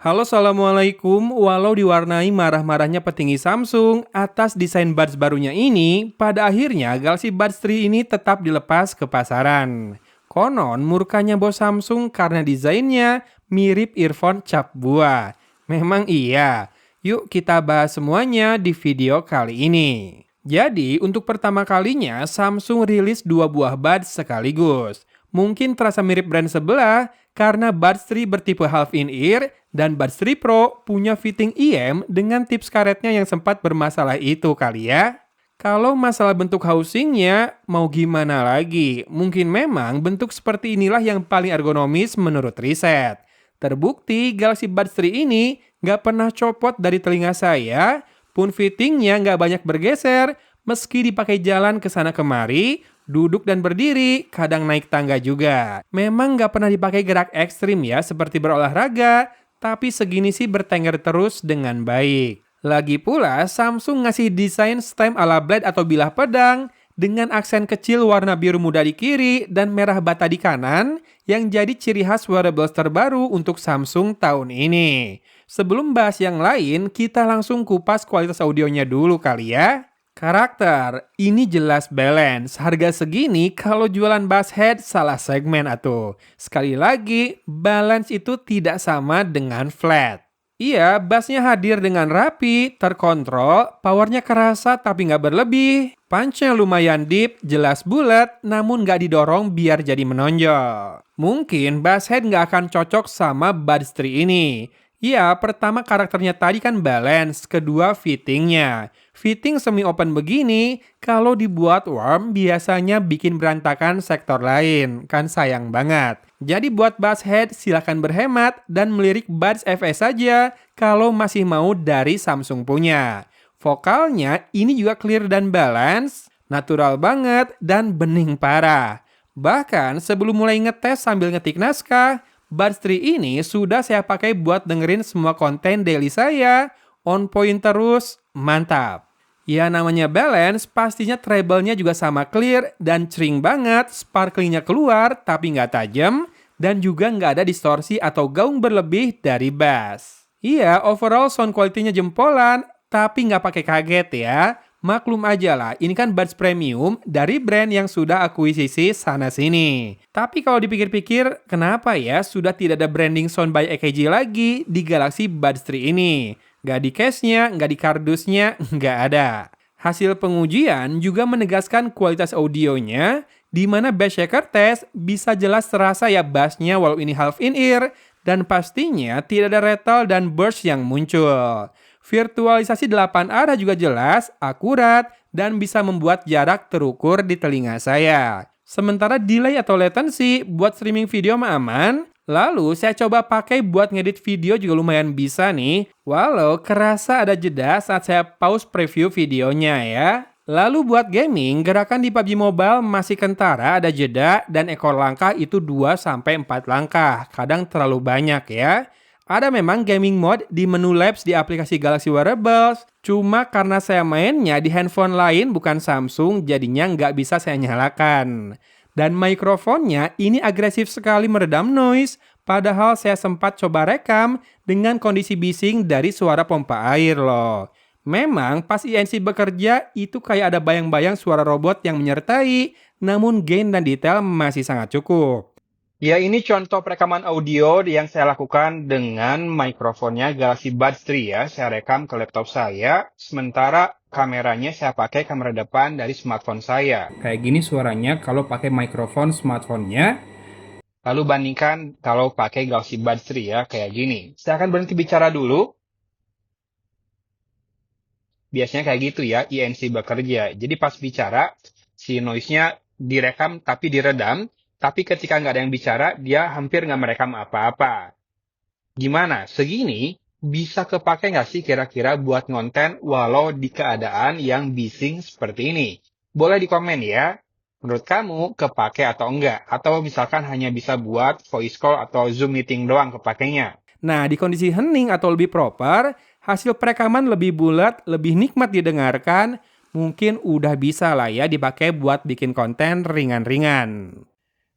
Halo, Assalamualaikum. Walau diwarnai marah-marahnya petinggi Samsung atas desain buds barunya ini, pada akhirnya Galaxy Buds 3 ini tetap dilepas ke pasaran. Konon murkanya bos Samsung karena desainnya mirip earphone cap buah. Memang iya. Yuk kita bahas semuanya di video kali ini. Jadi, untuk pertama kalinya Samsung rilis dua buah buds sekaligus. Mungkin terasa mirip brand sebelah karena Buds 3 bertipe half-in-ear dan Buds 3 Pro punya fitting IM dengan tips karetnya yang sempat bermasalah itu kali ya. Kalau masalah bentuk housingnya, mau gimana lagi? Mungkin memang bentuk seperti inilah yang paling ergonomis menurut riset. Terbukti Galaxy Buds 3 ini nggak pernah copot dari telinga saya, pun fittingnya nggak banyak bergeser, meski dipakai jalan ke sana kemari, duduk dan berdiri, kadang naik tangga juga. Memang nggak pernah dipakai gerak ekstrim ya, seperti berolahraga, tapi segini sih bertengger terus dengan baik. Lagi pula, Samsung ngasih desain stem ala blade atau bilah pedang dengan aksen kecil warna biru muda di kiri dan merah bata di kanan yang jadi ciri khas wearables terbaru untuk Samsung tahun ini. Sebelum bahas yang lain, kita langsung kupas kualitas audionya dulu kali ya. Karakter, ini jelas balance. Harga segini kalau jualan bass head salah segmen atuh. Sekali lagi, balance itu tidak sama dengan flat. Iya, bassnya hadir dengan rapi, terkontrol, powernya kerasa tapi nggak berlebih. Punch-nya lumayan deep, jelas bulat, namun nggak didorong biar jadi menonjol. Mungkin bass head nggak akan cocok sama Buds 3 ini. Iya, pertama karakternya tadi kan balance, kedua fittingnya. Fitting semi-open begini, kalau dibuat warm biasanya bikin berantakan sektor lain, kan sayang banget. Jadi buat bass head silahkan berhemat dan melirik Buds FE saja kalau masih mau dari Samsung punya. Vokalnya ini juga clear dan balance, natural banget dan bening parah. Bahkan sebelum mulai ngetes sambil ngetik naskah, Buds 3 ini sudah saya pakai buat dengerin semua konten daily saya, on point terus, mantap. Ya namanya balance, pastinya treble-nya juga sama clear dan cering banget, sparklingnya keluar tapi nggak tajam, dan juga nggak ada distorsi atau gaung berlebih dari bass. Iya, overall sound quality-nya jempolan, tapi nggak pakai kaget ya. Maklum aja lah, ini kan buds premium dari brand yang sudah akuisisi sana-sini. Tapi kalau dipikir-pikir, kenapa ya sudah tidak ada branding sound by EKG lagi di Galaxy Buds 3 ini? Nggak di case-nya, nggak di kardusnya, nggak ada. Hasil pengujian juga menegaskan kualitas audionya, di mana bass shaker test bisa jelas terasa ya bassnya walau ini half in ear, dan pastinya tidak ada rattle dan burst yang muncul. Virtualisasi 8 arah juga jelas, akurat, dan bisa membuat jarak terukur di telinga saya. Sementara delay atau latency buat streaming video mah aman. Lalu saya coba pakai buat ngedit video juga lumayan bisa nih. Walau kerasa ada jeda saat saya pause preview videonya ya. Lalu buat gaming, gerakan di PUBG Mobile masih kentara, ada jeda, dan ekor langkah itu 2-4 langkah. Kadang terlalu banyak ya. Ada memang gaming mode di menu Labs di aplikasi Galaxy Wearables, cuma karena saya mainnya di handphone lain bukan Samsung, jadinya nggak bisa saya nyalakan. Dan mikrofonnya ini agresif sekali meredam noise, padahal saya sempat coba rekam dengan kondisi bising dari suara pompa air loh. Memang pas INC bekerja itu kayak ada bayang-bayang suara robot yang menyertai, namun gain dan detail masih sangat cukup. Ya, ini contoh perekaman audio yang saya lakukan dengan mikrofonnya Galaxy Buds 3 ya. Saya rekam ke laptop saya, sementara kameranya saya pakai kamera depan dari smartphone saya. Kayak gini suaranya kalau pakai mikrofon smartphone-nya. Lalu bandingkan kalau pakai Galaxy Buds 3 ya, kayak gini. Saya akan berhenti bicara dulu. Biasanya kayak gitu ya, INC bekerja. Jadi pas bicara, si noise-nya direkam tapi diredam. Tapi ketika nggak ada yang bicara, dia hampir nggak merekam apa-apa. Gimana? Segini bisa kepake nggak sih kira-kira buat konten walau di keadaan yang bising seperti ini? Boleh di komen ya. Menurut kamu kepake atau enggak? Atau misalkan hanya bisa buat voice call atau Zoom meeting doang kepakainya? Nah, di kondisi hening atau lebih proper, hasil perekaman lebih bulat, lebih nikmat didengarkan, mungkin udah bisa lah ya dipakai buat bikin konten ringan-ringan.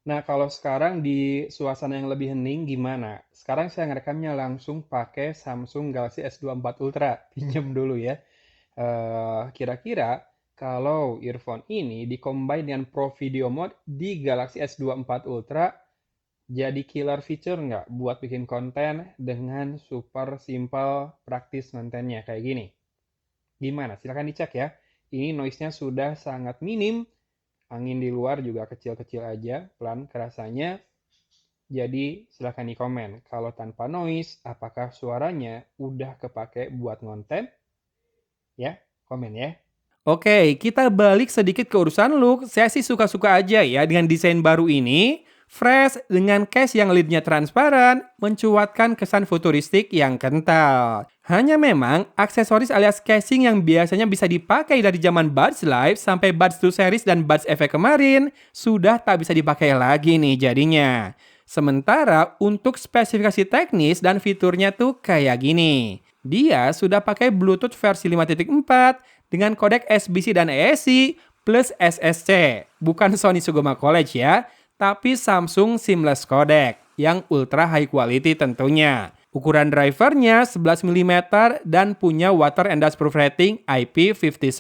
Nah, kalau sekarang di suasana yang lebih hening gimana? Sekarang saya ngerekamnya langsung pakai Samsung Galaxy S24 Ultra. Pinjam dulu ya. Kira-kira kalau earphone ini dikombin dengan Pro Video Mode di Galaxy S24 Ultra, jadi killer feature nggak buat bikin konten dengan super simple, praktis kontennya kayak gini? Gimana? Silahkan dicek ya. Ini noise-nya sudah sangat minim, angin di luar juga kecil-kecil aja, pelan kerasanya. Jadi silahkan di komen. Kalau tanpa noise, apakah suaranya udah kepake buat ngonten? Ya, komen ya. Oke, kita balik sedikit ke urusan look. Saya sih suka-suka aja ya dengan desain baru ini. Fresh dengan case yang lidnya transparan, mencuatkan kesan futuristik yang kental. Hanya memang aksesoris alias casing yang biasanya bisa dipakai dari zaman Buds Live sampai Buds 2 series dan Buds Effect kemarin sudah tak bisa dipakai lagi nih jadinya. Sementara untuk spesifikasi teknis dan fiturnya tuh kayak gini. Dia sudah pakai Bluetooth versi 5.4 dengan kodek SBC dan ESC plus SSC. Bukan Sony Sugoma College ya, tapi Samsung Seamless Codec yang ultra high quality tentunya. Ukuran drivernya 11 mm dan punya water and dust proof rating IP57.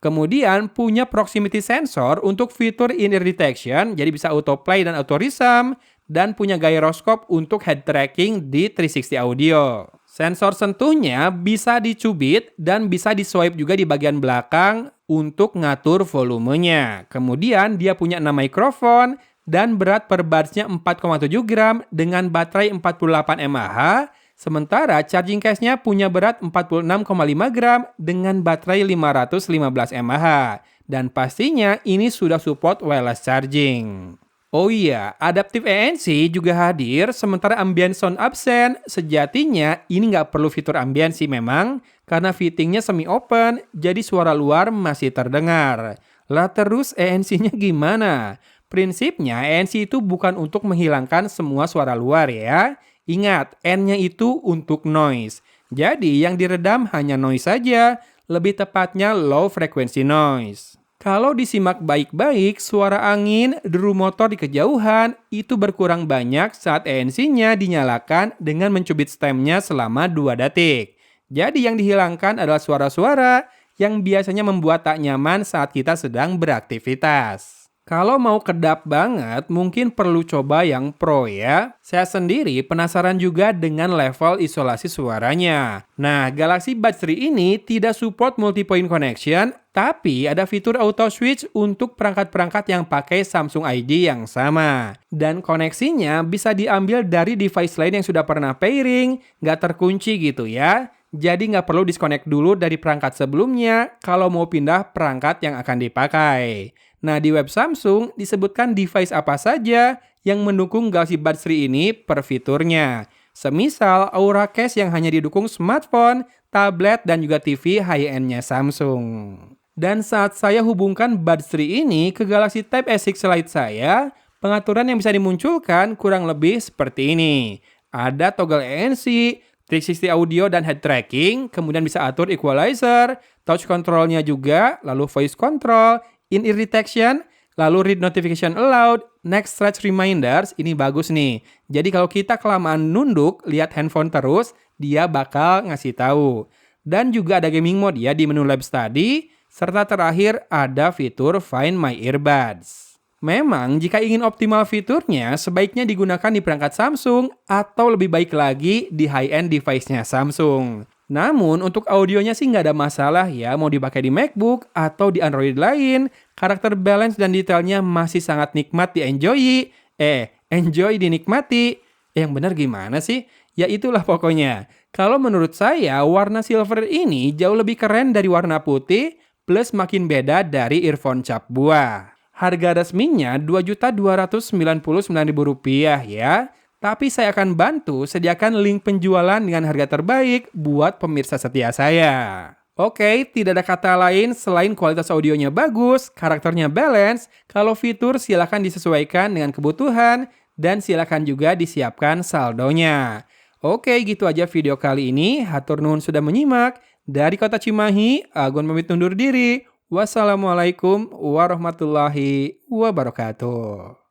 Kemudian punya proximity sensor untuk fitur in-ear detection, jadi bisa autoplay dan auto resum, dan punya gyroscope untuk head tracking di 360 audio. Sensor sentuhnya bisa dicubit dan bisa di-swipe juga di bagian belakang untuk ngatur volumenya. Kemudian dia punya 6 mikrofon dan berat per buds-nya 4,7 gram dengan baterai 48 mAh. Sementara charging case-nya punya berat 46,5 gram dengan baterai 515 mAh. Dan pastinya ini sudah support wireless charging. Oh iya, Adaptive ANC juga hadir, sementara ambient sound absen. Sejatinya ini nggak perlu fitur ambient sih memang, karena fittingnya semi-open, jadi suara luar masih terdengar. Lah terus ANC-nya gimana? Prinsipnya ANC itu bukan untuk menghilangkan semua suara luar ya. Ingat, N-nya itu untuk noise. Jadi yang diredam hanya noise saja, lebih tepatnya low frequency noise. Kalau disimak baik-baik, suara angin, deru motor di kejauhan itu berkurang banyak saat ANC-nya dinyalakan dengan mencubit stemnya selama 2 detik. Jadi yang dihilangkan adalah suara-suara yang biasanya membuat tak nyaman saat kita sedang beraktivitas. Kalau mau kedap banget, mungkin perlu coba yang Pro ya. Saya sendiri penasaran juga dengan level isolasi suaranya. Nah, Galaxy Buds 3 ini tidak support multi-point connection, tapi ada fitur auto switch untuk perangkat-perangkat yang pakai Samsung ID yang sama. Dan koneksinya bisa diambil dari device lain yang sudah pernah pairing, nggak terkunci gitu ya. Jadi nggak perlu disconnect dulu dari perangkat sebelumnya kalau mau pindah perangkat yang akan dipakai. Nah, di web Samsung disebutkan device apa saja yang mendukung Galaxy Buds 3 ini per fiturnya. Semisal Aura Case yang hanya didukung smartphone, tablet, dan juga TV high-end-nya Samsung. Dan saat saya hubungkan Buds 3 ini ke Galaxy Tab S6 Lite saya, pengaturan yang bisa dimunculkan kurang lebih seperti ini. Ada toggle ANC, 360 audio dan head tracking, kemudian bisa atur equalizer, touch control-nya juga, lalu voice control, in-ear detection, lalu read notification allowed, next stretch reminders, ini bagus nih. Jadi kalau kita kelamaan nunduk, lihat handphone terus, dia bakal ngasih tahu. Dan juga ada gaming mode ya di menu Lab Study, serta terakhir ada fitur Find My Earbuds. Memang jika ingin optimal fiturnya, sebaiknya digunakan di perangkat Samsung atau lebih baik lagi di high-end device-nya Samsung. Namun untuk audionya sih nggak ada masalah ya, mau dipakai di MacBook atau di Android lain, karakter balance dan detailnya masih sangat nikmat di-enjoy. Enjoy dinikmati. Yang benar gimana sih? Ya itulah pokoknya. Kalau menurut saya, warna silver ini jauh lebih keren dari warna putih, plus makin beda dari earphone cap buah. Harga resminya Rp2.299.000 ya. Tapi saya akan bantu sediakan link penjualan dengan harga terbaik buat pemirsa setia saya. Oke, tidak ada kata lain selain kualitas audionya bagus, karakternya balance, kalau fitur silakan disesuaikan dengan kebutuhan, dan silakan juga disiapkan saldonya. Oke, gitu aja video kali ini. Hatur nuhun sudah menyimak. Dari Kota Cimahi, Agun pamit undur diri. Wassalamualaikum warahmatullahi wabarakatuh.